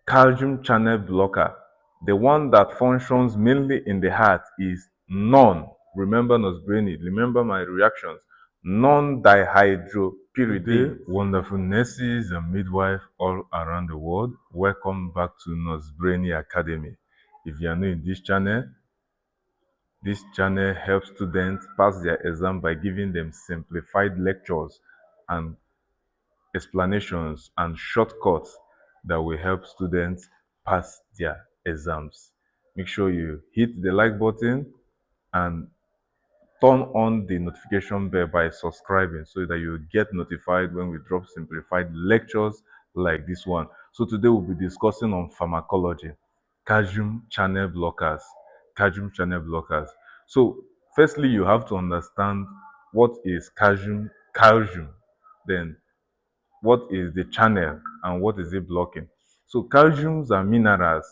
calcium channel blocker. The one that functions mainly in the heart is remember Nurse Brainy, remember my reactions, non-dihydropyridine. Wonderful nurses and midwives all around the world, welcome back to Nurse Brainy Academy. If you are new in this channel helps students pass their exam by giving them simplified lectures and explanations and shortcuts that will help students pass their exams. Make sure you hit the like button and turn on the notification bell by subscribing so that you get notified when we drop simplified lectures like this one. So today we'll be discussing on pharmacology, calcium channel blockers. So firstly, you have to understand what is calcium, then what is the channel and what is it blocking. So calciums are minerals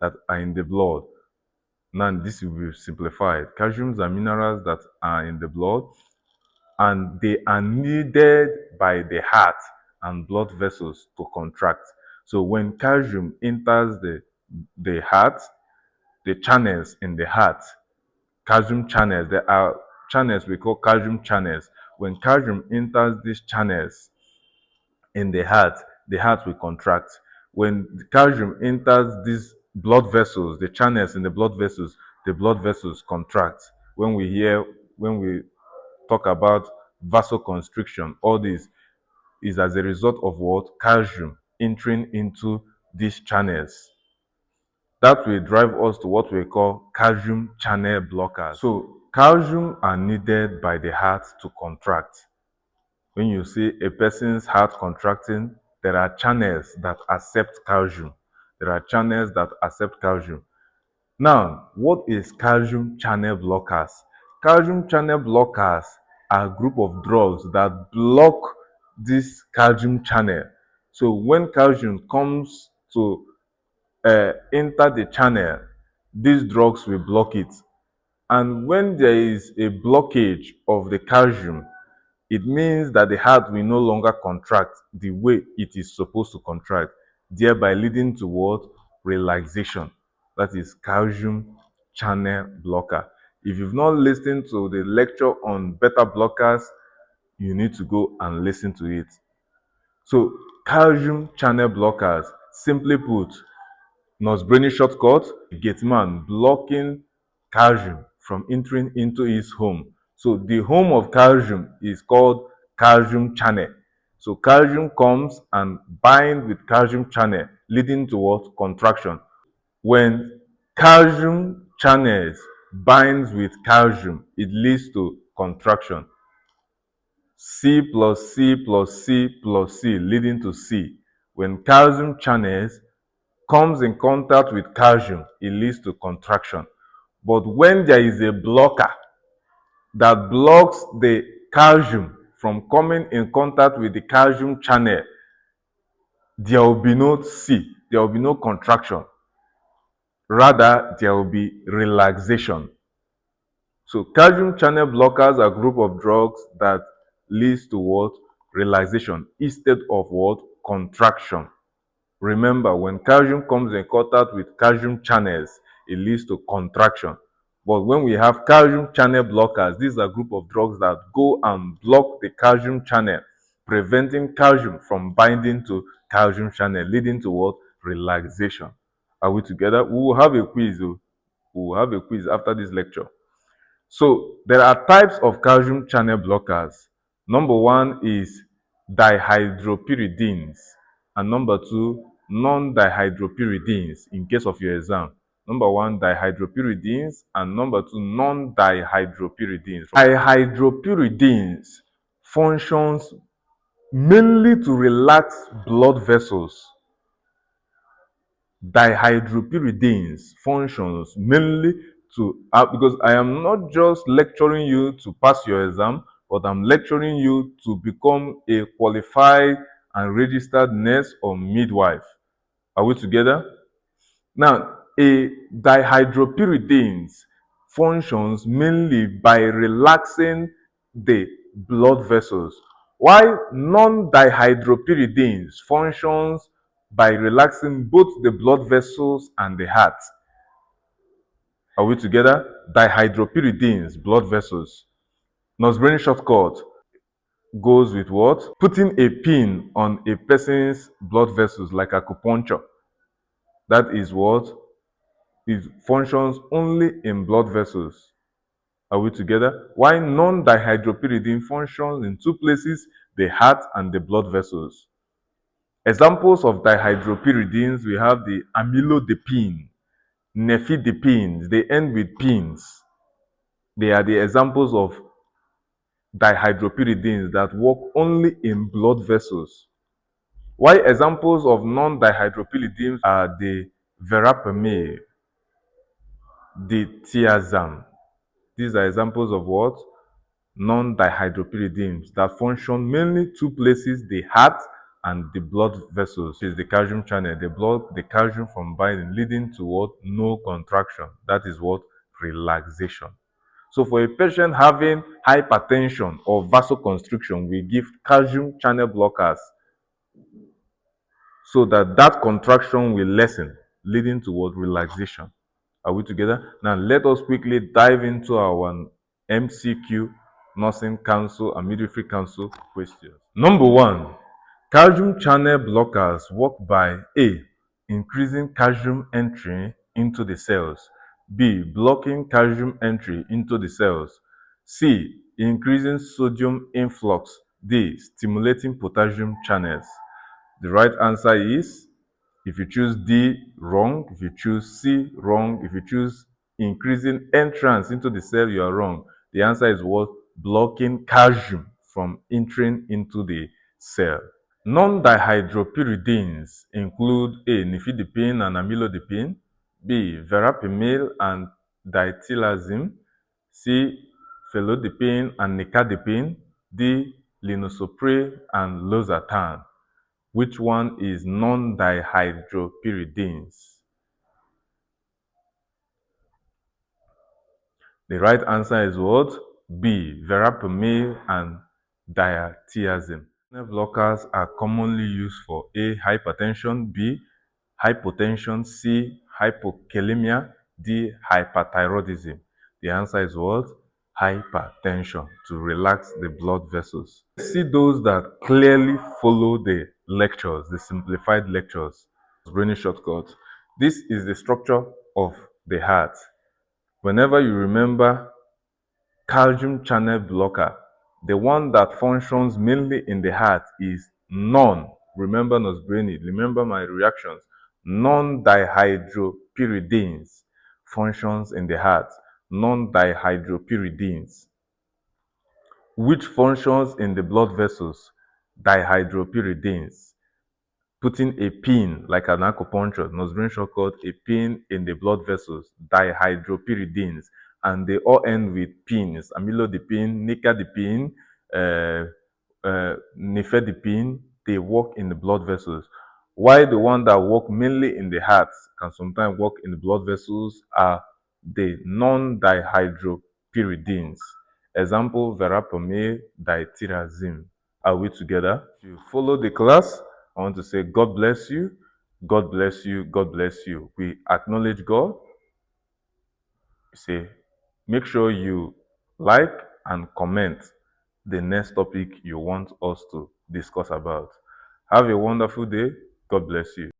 that are in the blood. Now this will be simplified. Calciums are minerals that are in the blood and they are needed by the heart and blood vessels to contract. So when calcium enters the heart, the channels in the heart, calcium channels, there are channels we call calcium channels. When calcium enters these channels in the heart will contract. When the calcium enters these blood vessels, the channels in the blood vessels contract. When we talk about vasoconstriction, all this is as a result of what? Calcium entering into these channels. That will drive us to what we call calcium channel blockers. So calcium are needed by the heart to contract. When you see a person's heart contracting, there are channels that accept calcium. Now, what is calcium channel blockers? Calcium channel blockers are a group of drugs that block this calcium channel. So when calcium comes to enter the channel, these drugs will block it. And when there is a blockage of the calcium, it means that the heart will no longer contract the way it is supposed to contract, thereby leading to what? Relaxation. That is calcium channel blocker. If you've not listened to the lecture on beta blockers, you need to go and listen to it. So calcium channel blockers, simply put, Nurse Brainy shortcut, gate man blocking calcium from entering into his home. So the home of calcium is called calcium channel. So calcium comes and binds with calcium channel, leading to what? Contraction. When calcium channels binds with calcium, it leads to contraction. C plus C plus C plus C leading to C. When calcium channels comes in contact with calcium, it leads to contraction. But when there is a blocker that blocks the calcium from coming in contact with the calcium channel, there will be no C, there will be no contraction. Rather, there will be relaxation. So calcium channel blockers are a group of drugs that leads to what? Relaxation instead of what? Contraction. Remember, when calcium comes in contact with calcium channels, it leads to contraction. But when we have calcium channel blockers, these are a group of drugs that go and block the calcium channel, preventing calcium from binding to calcium channel, leading to what? Relaxation. Are we together? We will have a quiz. We will have a quiz after this lecture. So there are types of calcium channel blockers. Number one is dihydropyridines, and number two, non-dihydropyridines in case of your exam. Number one, dihydropyridines, and number two, non-dihydropyridines. Dihydropyridines functions mainly to relax blood vessels. Dihydropyridines functions mainly to, because I am not just lecturing you to pass your exam, but I'm lecturing you to become a qualified and registered nurse or midwife. Are we together? Now, a dihydropyridines functions mainly by relaxing the blood vessels, while non-dihydropyridines functions by relaxing both the blood vessels and the heart. Are we together? Dihydropyridines, blood vessels. Nurse Brainy shortcut goes with what? Putting a pin on a person's blood vessels like acupuncture. That is what? It functions only in blood vessels. Are we together? Why non-dihydropyridine functions in two places, the heart and the blood vessels. Examples of dihydropyridines, we have the amlodipine, Nifedipine. They end with pins. They are the examples of dihydropyridines that work only in blood vessels. Why examples of non-dihydropyridines are the Verapamil, Diltiazem. These are examples of what? Non-dihydropyridines that function mainly two places, the heart and the blood vessels. This is the calcium channel. They block the calcium from binding, leading to what? No contraction. That is what? Relaxation. So for a patient having hypertension or vasoconstriction, we give calcium channel blockers so that that contraction will lessen, leading to what? Relaxation. Are we together? Now let us quickly dive into our MCQ, Nursing Council and Midwifery Council questions. Number 1, calcium channel blockers work by A. Increasing calcium entry into the cells. B. Blocking calcium entry into the cells. C. Increasing sodium influx. D. Stimulating potassium channels. The right answer is, if you choose D, wrong. If you choose C, wrong. If you choose increasing entrance into the cell, you are wrong. The answer is what? Blocking calcium from entering into the cell. Non-dihydropyridines include A. Nifedipine and amlodipine, B. Verapamil and diltiazem, C. Felodipine and nicardipine, D. Linezolid and losartan. Which one is non-dihydropyridines? The right answer is what? B. Verapamil and diltiazem. Blockers are commonly used for A. Hypertension, B. Hypotension, C. Hypokalemia, D. Hyperthyroidism. The answer is what? Hypertension, to relax the blood vessels. See those that clearly follow the lectures, the simplified lectures. Brainy shortcut. This is the structure of the heart. Whenever you remember calcium channel blocker, the one that functions mainly in the heart is non. Remember Nurse Brainy, remember my reactions. Non-dihydropyridines functions in the heart. Non-dihydropyridines. Which functions in the blood vessels? Dihydropyridines. Putting a pin, like an acupuncture, Nurse Brainy shortcut, a pin in the blood vessels, dihydropyridines, and they all end with pins: amlodipine, nicardipine, nifedipine. They work in the blood vessels. Why the one that work mainly in the heart can sometimes work in the blood vessels are the non-dihydropyridines. Example: Verapamil, Diltiazem. Are we together? If you follow the class, I want to say God bless you, God bless you, God bless you. We acknowledge God. Say, make sure you like and comment the next topic you want us to discuss about. Have a wonderful day. God bless you.